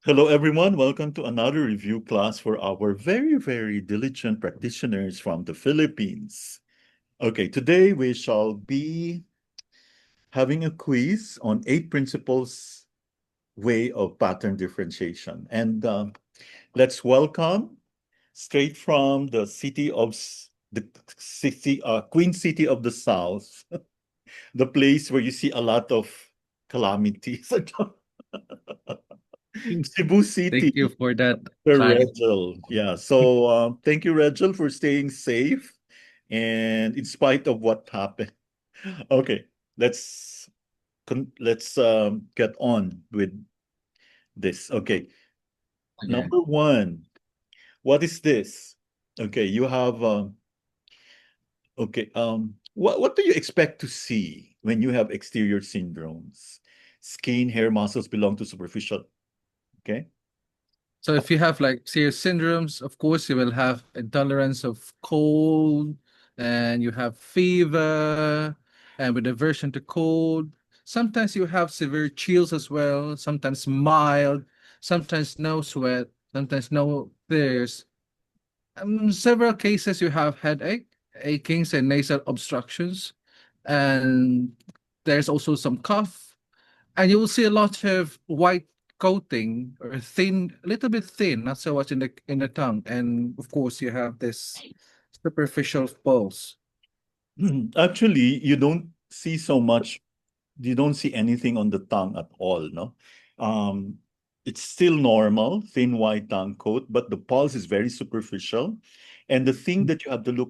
Hello, everyone. Welcome to another review class for our very, very diligent practitioners from the Philippines. Okay, today we shall be having a quiz on 8 principles way of pattern differentiation. And let's welcome straight from the the city, Queen City of the South, the place where you see a lot of calamities. Cebu Thank City. you for that, Kai. Rachel. Yeah. So thank you, Rachel, for staying safe and in spite of what happened. Okay, let's get on with this. Okay. Yeah. Number one, what is this? Okay, you have okay, what do you expect to see when you have exterior syndromes? Skin, hair, muscles belong to superficial. Okay. So if you have like serious syndromes, of course you will have intolerance of cold and you have fever and with aversion to cold. Sometimes you have severe chills as well, sometimes mild, sometimes no sweat, sometimes no tears. Several cases you have headache, achings, and nasal obstructions. And there's also some cough. And you will see a lot of white coating or thin, a little bit thin, not so much in the tongue. And of course, you have this superficial pulse. Actually, you don't see anything on the tongue at all, no? Um, it's still normal, thin white tongue coat, but the pulse is very superficial. And the thing that you have to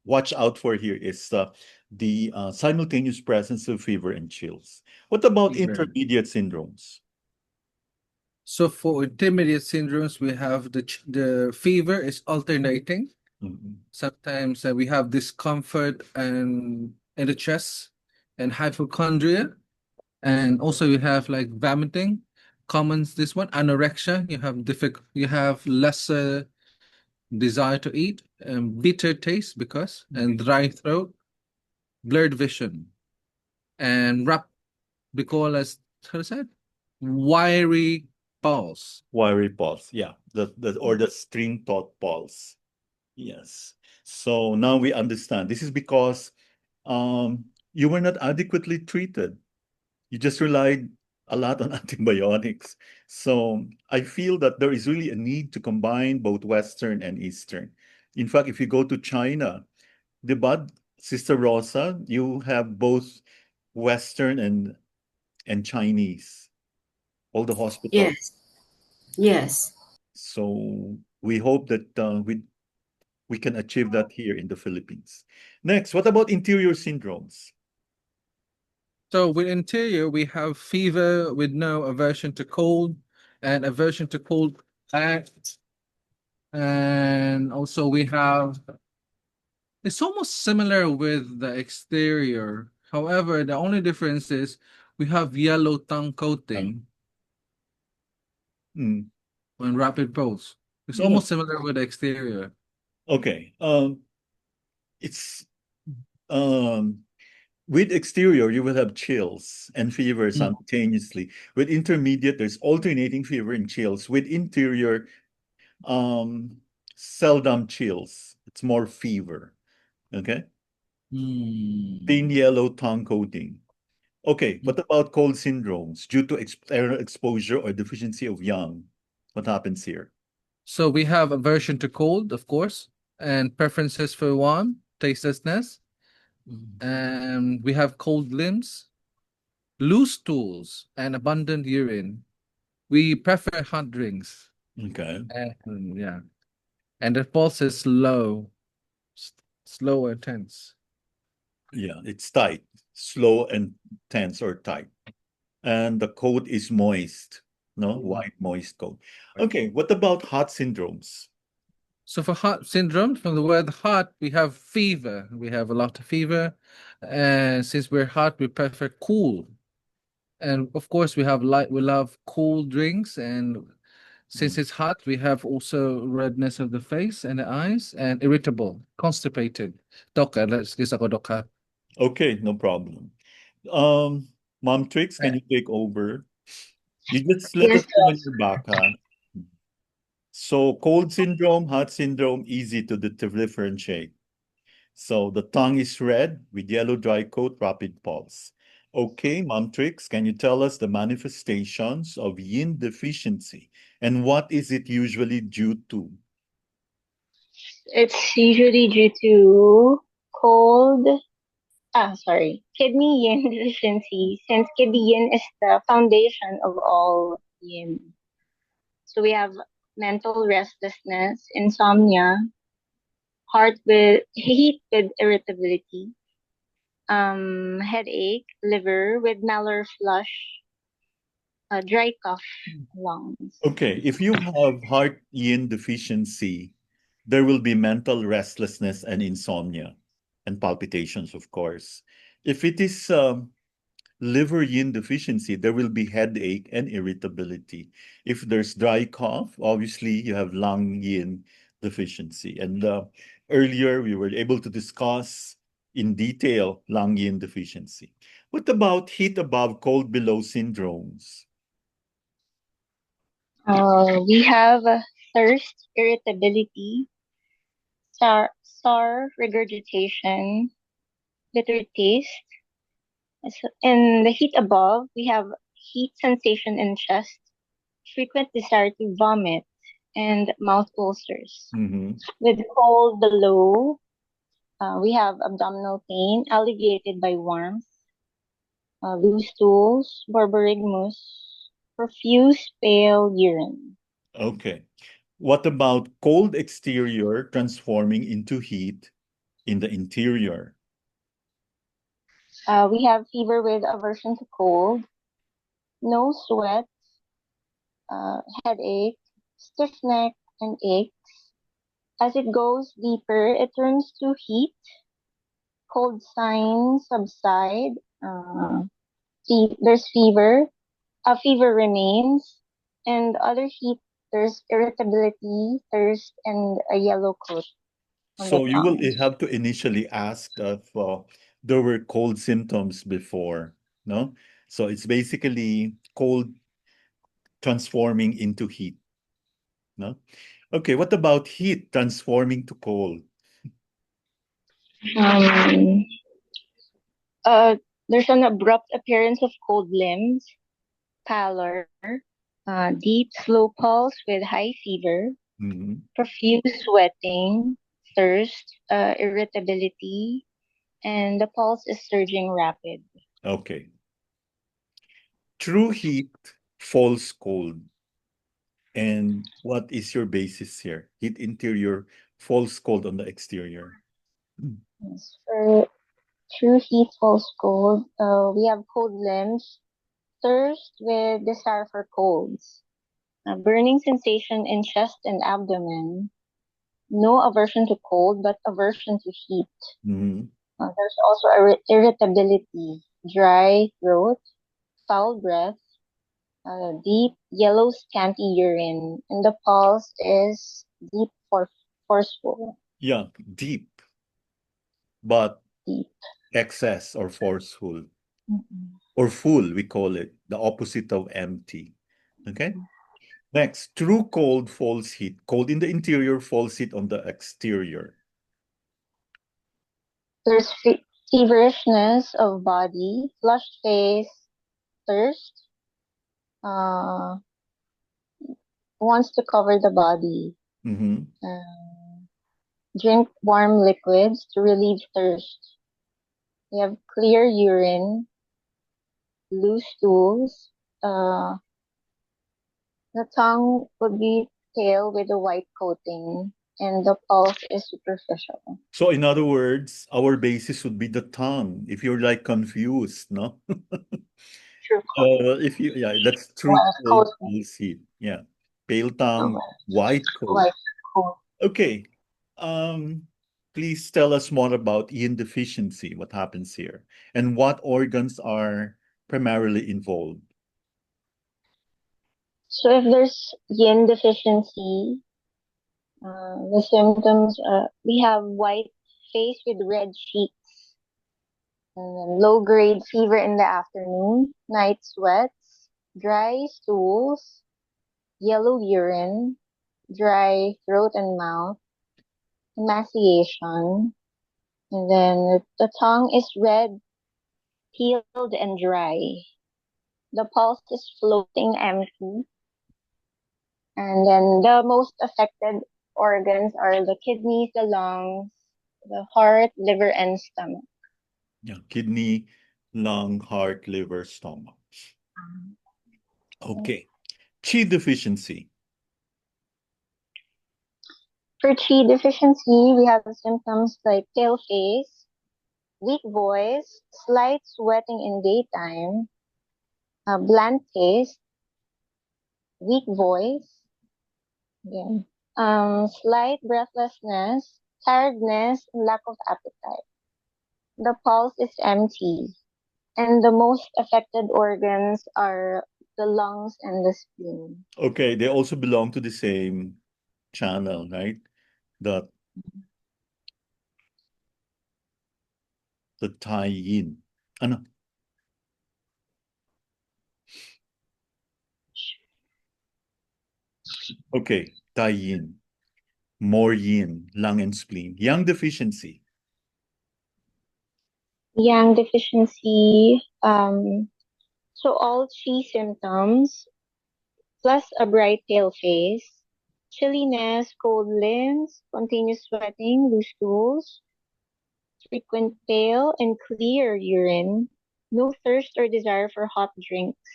watch out for here is the simultaneous presence of fever and chills. What about Fever. intermediate syndromes? So for intermediate syndromes, we have the fever is alternating. Mhm. Sometimes we have discomfort and in the chest and hypochondria. And also you have like vomiting. Commons this one, anorexia. You have lesser desire to eat, bitter taste because, and dry throat, blurred vision, and because how is that? Wiry pulse. Wiry pulse, yeah, or the string taut pulse. Yes. So now we understand. This is because you were not adequately treated. You just relied a lot on antibiotics. So I feel that there is really a need to combine both Western and Eastern. In fact, if you go to China, the bud, Sister Rosa, you have both Western and Chinese, all the hospitals. Yes, yes. So we hope that we can achieve that here in the Philippines. Next, what about interior syndromes? So with interior, we have fever with no aversion to cold and aversion to cold act. And also we have, it's almost similar with the exterior. However, the only difference is we have yellow tongue coating Mm, on rapid pulse. It's yeah. almost similar with the exterior. Okay. It's um, with exterior, you will have chills and fever Mm. simultaneously. With intermediate, there's alternating fever and chills. With interior, um, seldom chills. It's more fever. Okay. Thin Hmm. yellow tongue coating. Okay. What about cold syndromes due to air exposure or deficiency of yang? What happens here? So we have aversion to cold, of course, and preferences for warm, tastelessness. And we have cold limbs, loose stools, and abundant urine. We prefer hot drinks. Okay. And yeah. And the pulse is low, s- slow and tense. Yeah, it's tight, slow and tense or tight. And the coat is moist, no? White, moist coat. Okay, what about hot syndromes? So for hot syndrome, from the word hot, we have fever. We have a lot of fever. And since we're hot, we prefer cool. And of course, we love cool drinks. And since Mm. it's hot, we have also redness of the face and the eyes and irritable, constipated. Doka, let's guess ako doka. Okay, no problem. Um, Mom Tricks, Eh, can you take over? You just let us Yes, know when you're back, huh? So cold syndrome, hot syndrome, easy to differentiate. So the tongue is red with yellow dry coat, rapid pulse. Okay, Mom Tricks, can you tell us the manifestations of yin deficiency and what is it usually due to? It's usually due to cold, kidney yin deficiency, since kidney yin is the foundation of all yin. So we have mental restlessness, insomnia, heart with heat with irritability, headache, liver with malar flush, dry cough, lungs. Okay, if you have heart yin deficiency, there will be mental restlessness and insomnia and palpitations, of course. If it is liver yin deficiency, there will be headache and irritability. If there's dry cough, obviously you have lung yin deficiency. And earlier we were able to discuss in detail lung yin deficiency. What about heat above, cold below syndromes? We have thirst, irritability, sour regurgitation, bitter taste. In the heat above, we have heat sensation in chest, frequent desire to vomit, and mouth ulcers. Mm-hmm. With cold below, we have abdominal pain alleviated by warmth, loose stools, borborygmus, profuse pale urine. Okay. What about cold exterior transforming into heat in the interior? We have fever with aversion to cold, no sweat, headache, stiff neck, and ache. As it goes deeper, it turns to heat, cold signs subside, there's fever, a fever remains, and other heat, there's irritability, thirst, and a yellow coat on the So you will tongue. have to initially ask if there were cold symptoms before, no? So it's basically cold transforming into heat, no? Okay, what about heat transforming to cold? Um, uh, there's an abrupt appearance of cold limbs, pallor, deep, slow pulse with high fever, Mhm. profuse sweating, thirst, irritability, and the pulse is surging rapid. Okay. True heat, false cold. And what is your basis here? Heat interior, false cold on the exterior. Mm. Yes. For true heat falls cold, we have cold limbs, thirst with desire for colds, a burning sensation in chest and abdomen, no aversion to cold but aversion to heat. Mhm. There's also irritability, dry throat, foul breath, deep yellow scanty urine, and the pulse is deep forceful. Yeah, deep, but Deep. excess or forceful. Mm-mm. Or full, we call it, the opposite of empty. Okay? Next, true cold, false heat. Cold in the interior, false heat on the exterior. There's feverishness of body, flushed face, thirst, uh, wants to cover the body. Mm-hmm. Drink warm liquids to relieve thirst. We have clear urine, loose stools. Uh, the tongue would be pale with a white coating, and the pulse is superficial. So in other words, our basis would be the tongue. If you're like confused, no? True. If you, yeah, that's true White cold, coating. false heat. Yeah. Pale The tongue, white coat. white coat. Okay. Um, please tell us more about yin deficiency, what happens here, and what organs are primarily involved. So if there's yin deficiency, the symptoms, we have white face with red cheeks, and then low grade fever in the afternoon, night sweats, dry stools, yellow urine, dry throat and mouth, emaciation, and then the tongue is red, peeled, and dry. The pulse is floating empty, and then the most affected organs are the kidneys, the lungs, the heart, liver, and stomach. Yeah, kidney, lung, heart, liver, stomach. Okay. Qi deficiency. For Qi deficiency, we have symptoms like pale face, weak voice, slight sweating in daytime, bland taste, weak voice, again, slight breathlessness, tiredness, and lack of appetite. The pulse is empty, and the most affected organs are the lungs and the spleen. Okay, they also belong to the same channel, right? The the Tai Yin. Ano? Okay, Tai Yin. More yin, lung and spleen. Yang deficiency. Yang deficiency, so all Qi symptoms, plus a bright pale face, chilliness, cold limbs, continuous sweating, loose stools, frequent pale and clear urine, no thirst or desire for hot drinks,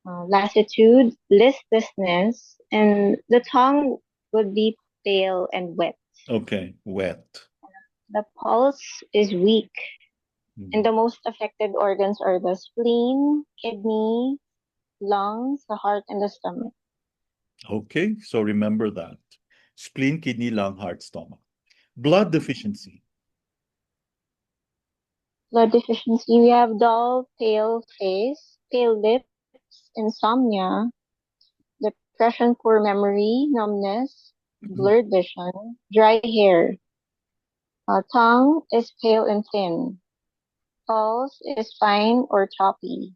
lassitude, listlessness, and the tongue would be pale and wet. Okay, wet. The pulse is weak, and Mm. the most affected organs are the spleen, kidney, lungs, the heart, and the stomach. Okay, so remember that. Spleen, kidney, lung, heart, stomach. Blood deficiency. Blood deficiency, we have dull, pale face, pale lips, insomnia, depression, poor memory, numbness, blurred vision, dry hair. Tongue is pale and thin. Pulse is fine or choppy.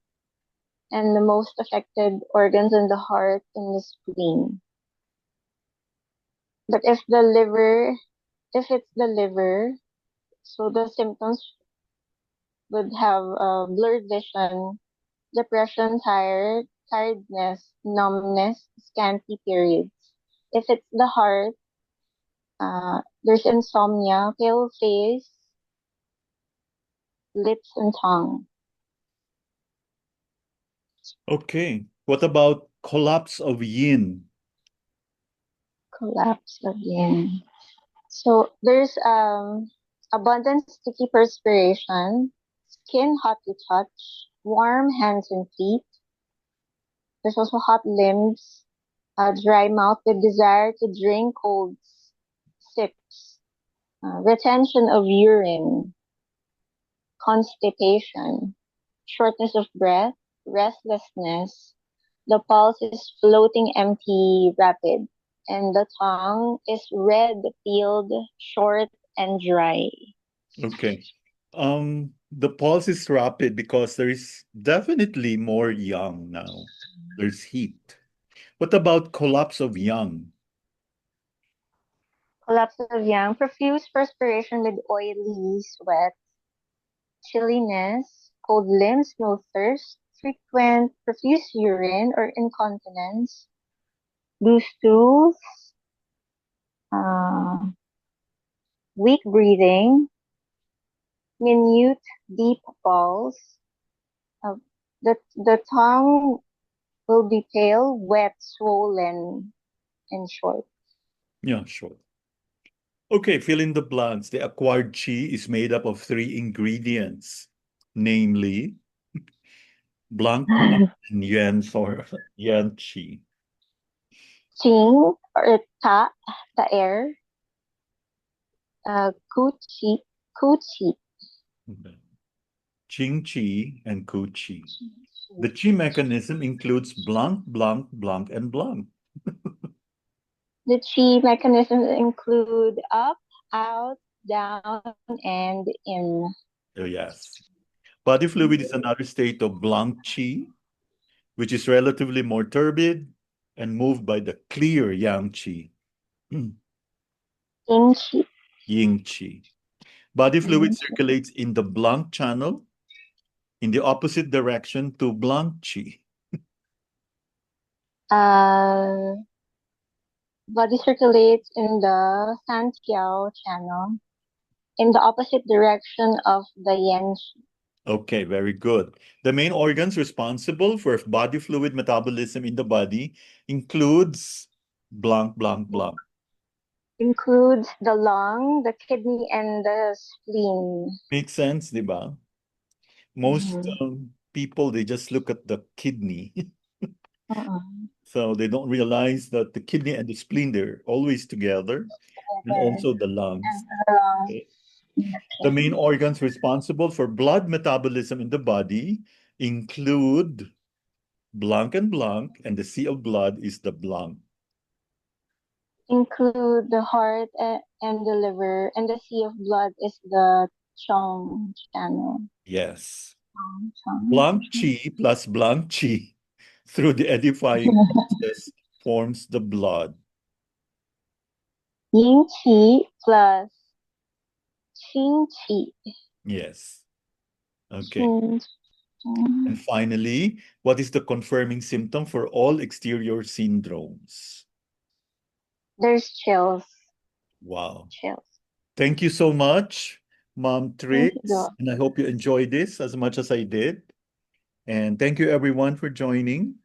And the most affected organs are the heart and the spleen. But if it's the liver, so the symptoms would have blurred vision, depression, tiredness, numbness, scanty periods. If it's the heart, there's insomnia, pale face, lips and tongue. Okay, what about collapse of yin? Collapse again. So there's abundant sticky perspiration, skin hot to touch, warm hands and feet. There's also hot limbs, a dry mouth with desire to drink cold sips, retention of urine, constipation, shortness of breath, restlessness. The pulse is floating empty, rapid, and the tongue is red, peeled, short, and dry. Okay. The pulse is rapid because there is definitely more yang now. There's heat. What about collapse of yang? Collapse of yang, profuse perspiration with oily sweat, chilliness, cold limbs, no thirst, frequent profuse urine or incontinence, loose stools, uh, weak breathing, minute deep pulse. Uh, the tongue will be pale, wet, swollen, and short. Yeah, sure. Okay, fill in the blanks. The acquired qi is made up of three ingredients, namely blank, blank, and yan or yan qi. Qing or the air, ku qi, ku qi. Okay. Jing qi and ku qi. The qi mechanism includes blank, blank, blank, and blank. The chi mechanisms include up, out, down, and in. Oh, yes. Body fluid is another state of blank qi. which is relatively more turbid and moved by the clear yang qi. Yin qi. Yin qi. Body fluid Yin qi. circulates in the blank channel in the opposite direction to blank qi. Body circulates in the Santiao channel in the opposite direction of the Yan qi. Okay, very good. The main organs responsible for body fluid metabolism in the body includes blank, blank, blank. Includes the lung, the kidney, and the spleen. Makes sense, diba? Most Mhm. people, they just look at the kidney. Uh-uh. So they don't realize that the kidney and the spleen, they're always together, and also the lungs. And the lungs. Okay. The main organs responsible for blood metabolism in the body include blank, and the sea of blood is the blank. Include the heart and the liver, and the sea of blood is the Chong channel. Yes. Chong. Blank chi plus blank chi through the edifying process forms the blood. Yin qi plus Qing qi. Yes. Okay. Qing qi. And finally, what is the confirming symptom for all exterior syndromes? There's chills. Wow. Chills. Thank you so much, Mom Thank you, Trix. Doc. And I hope you enjoyed this as much as I did. And thank you everyone for joining.